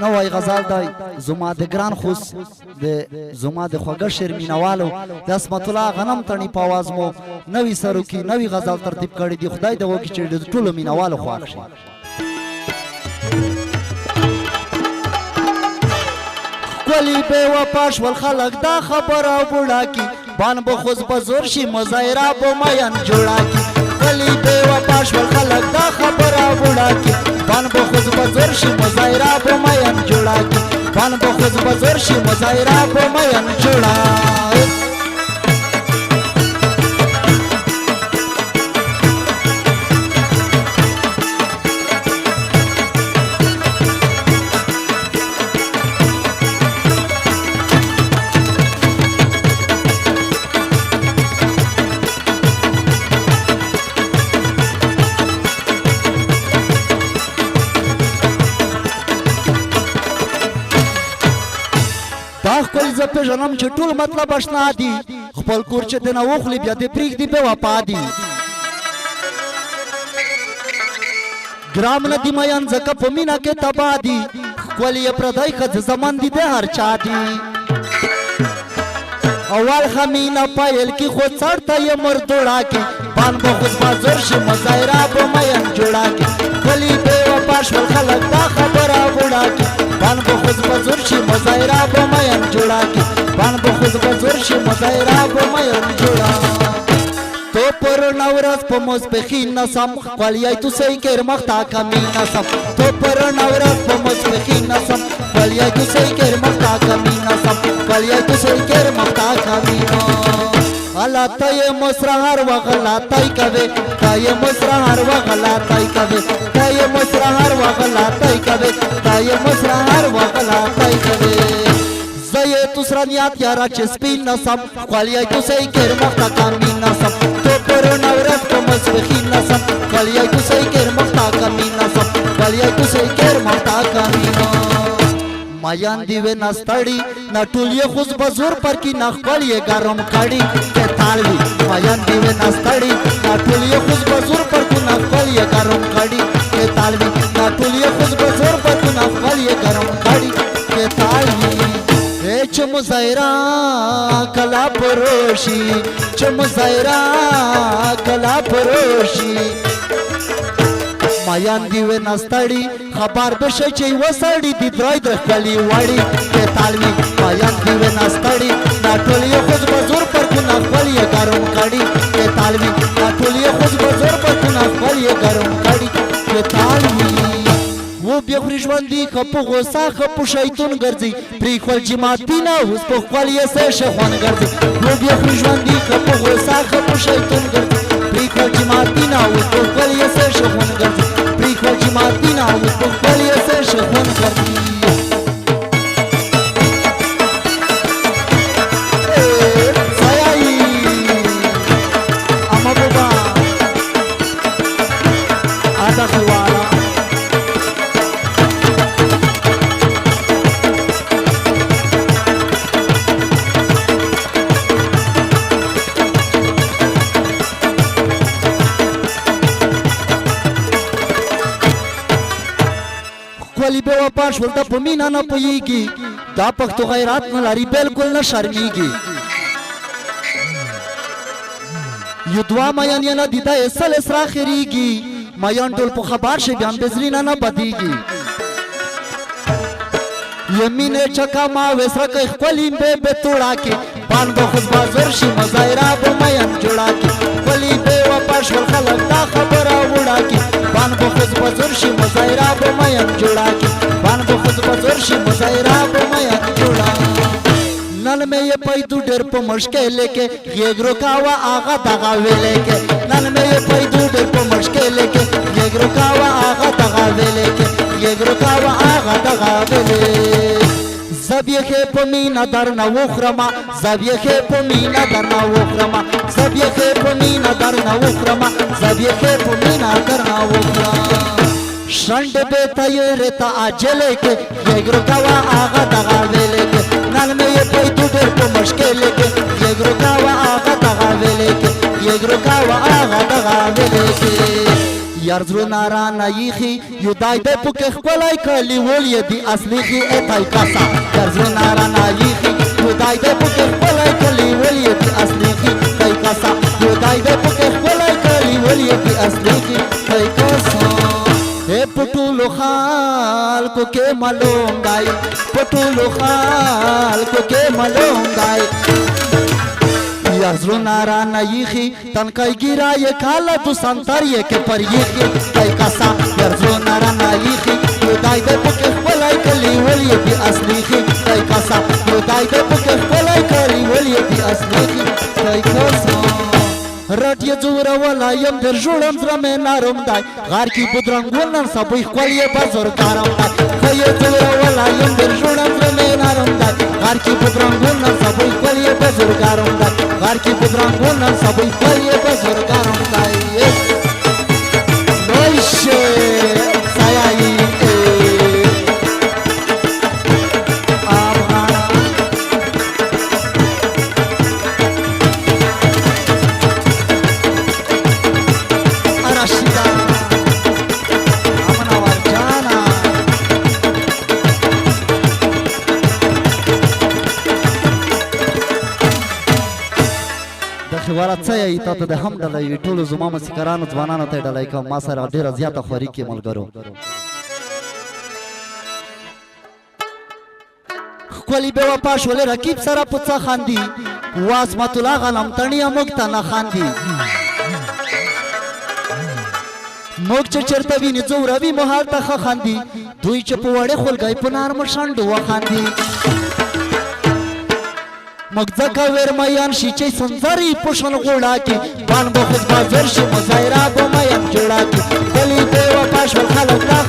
نوی غزال دی زما د ګران خوس د زما د خوږه شعر مینوالو د عصمت الله غنم تڼي په آواز مو نوی سروکي نوی غزال ترتیب کړی دی خدای دې وکړي چې د ټولو مینوالو خوښ شي ښکلي بې وفا شول خلک دا خبره بوډا کی بان به خوز به زور شي مظاهره به مین جوړه کی ښکلي بې وفا شول خلک دا خبره بوډا کی بان به خوز به زور شي مظاهره به مین جوړه کی بان به خوز به زور شي مظاهره به مین جوړه خپل زه پېژنم چې ټول مطلب اشنا دي خپل کور چې دنه وخوري بیا دې پرېږدي بې وفا دي ګرام نه دي میان ځکه په مینه کې تباه دي ښکلي یې پردی ښځې زمن دي د هر چا دي اول ښه مینه پیل کې خو څړ ته یې مردوړه کې بان به خوز بازور شي مظاهره به مین جوړه کې ښکلي بې وفا شول خلک دا خبره بوډا کې بان به خوز بزور شي مظاهره به مین جوړه کی بان به خوز بزور شي مظاهره به مین جوړه تو پر نورس په مصبخین نسم خپلیای تو سې کېر مختا کمی نسم تو پر نورس په مصبخین نسم خپلیای تو سې کېر مختا کمی نسم خپلیای تو سې کېر مختا کمی الله تای مسرهر وغلاتای کوي تای مسرهر وغلاتای کوي تای مسرهر وغلاتای کوي تای مسرهر وغلاتای کوي زه تسرانیات یارا چې سپین نسم خپلیای تو سې کېر مختا کمی نسم تو پر نورس په مسبخین نسم خپلیای تو سې کېر مختا کمی نسم خپلیای تو سې کېر مختا کمی مایان دیوه نستړی نه ټول یې خوز بزور پر کې نه خپل یې ګرم کړي کې تالوي مایان دیوه نستړی نه ټول یې خوز بزور پر کې نه خپل یې ګرم کړي کې تالوي نه ټول یې خوز بزور پر کې نه خپل یې ګرم کړي کې تالوي چې مظاهره کلا پروشي چې مظاهره کلا پروشي مایان دیوه نستړی خبر بشه چې وسړی دی درای د خپلې وړي کې تالوي مایان دیوه نستړی دا ټول یې خوز بزور پر کو نه خپل یې ګرم کړي کې تالوي دا ټول یې خوز بزور پر کو نه خپل یې ګرم کړي کې تالوي و بیا خوري ژوندي ښه په غوسه ښه په شیطون ګرځي پرېښول جماعتي نه اوس په خپل یې څه شخوان ګرځي و بیا خوري ژوندي ښه په غوسه ښه په شیطون ګرځي پرېښول جماعتي نه اوس په خپل یې څه شخوان ګرځي پرېښول جماعتي نه اوس په خپل یې څه شخوان ګرځي خپلی بے وفا شول ته په مینه نه پوهېږي دا پښتو غیرت نه لري بلکل نه شرمېږي یو دوه میان یې نه دي دا یې سل اسرا خېرېږي میان ټول په خبر شي بیا هم د زړه نه بدېږي یمینې چکه ما وسره کوي خپلې بې توړه کې بان به خوز بازور شي مظاهره به میان جوړه کې خپلې بې وفا شول خلک دا خبره وړه کې بان به خوز بازور شي مظاهره به میان جوړه کې بان به خوز بازور شي مظاهره به میان جوړه نن مې یې پیدو ډېر په مشکل کې غېږ روکاوه هغه دغه ویلې کې نن مې یې پیدو ډېر په مشکل کې غېږ روکاوه هغه دغه ویلې کې غېږ روکاوه هغه دغه ویلې زبیخې په مینه درنه وخورمه زبیخې په مینه درنه وخورمه زبیخې په مینه درنه وخورمه زبیخې په مینه درنه وخورمه شنډ به تیارې ته عجلې کې غېږ روکاوه هغه دغه ویلې کې نن مې یې پیدو ډېر په مشکل کې غېږ روکاوه هغه دغه ویلې کې غېږ روکاوه هغه دغه ویلې کې یار زړونه رانه ایښي یو دای دی پکې ښکلی کلیول یې د اصلي خي ایتی کاسه یار زړونه رانه ایښي یو دای دی پکې ښکلی کلیول یې د اصلي خي ایتی کاسه یو دای دی پکې ښکلی کلیول یې د اصلي خي ایتی کاسه پټولو خلکو کې معلوم دی پټولو خلکو کې معلوم دی یار زړونه رانه ایښي تنکی ګیره یې کاله تو سنتر یې کې پر ایښي دی کاسه یار زړونه رانه ایښي یو دای دی پکې ښکلی کلیول یې د اصلي خي دی کاسه یو دای دی پکې ښکلی کلیول یې د اصلي خي دی کاسه رټ یې زورولی یم در ژوړم زړه مې نرم دی غار کې بدرنګون نن سبوی ښکل یې بزرګارم دی ښه یې زورولی یم در ژوړم زړه مې نرم دی غار کې بدرنګون نن سبوی ښکل یې بزرګارم دی غار کې بدرنګون نن سبوی ښکل یې بزرګارم دی نویشه سایایی خبره څه یې تا ته د هم ډله وي ټولو زما موسیقارانو ځوانانو ته یې ډله کوم ما سره ډېره زیاته خواري کې ملګرو ښکلي بې وفا شولې رقیب سره په څه خاندي واسمت الله غنم تڼیه موږ ته نه خاندي موږ چې چېرته ویني ځوروي مو هلته ښه خاندي دوی چې په وړې خولګۍ په نرمو شنډو وخاندي موږ ځکه ویرمیان شي چې سنځري په شل غوړه کې بان به خود بازار شي مظاهره به مین جوړه کې ګلي بې وفا شول خلک دا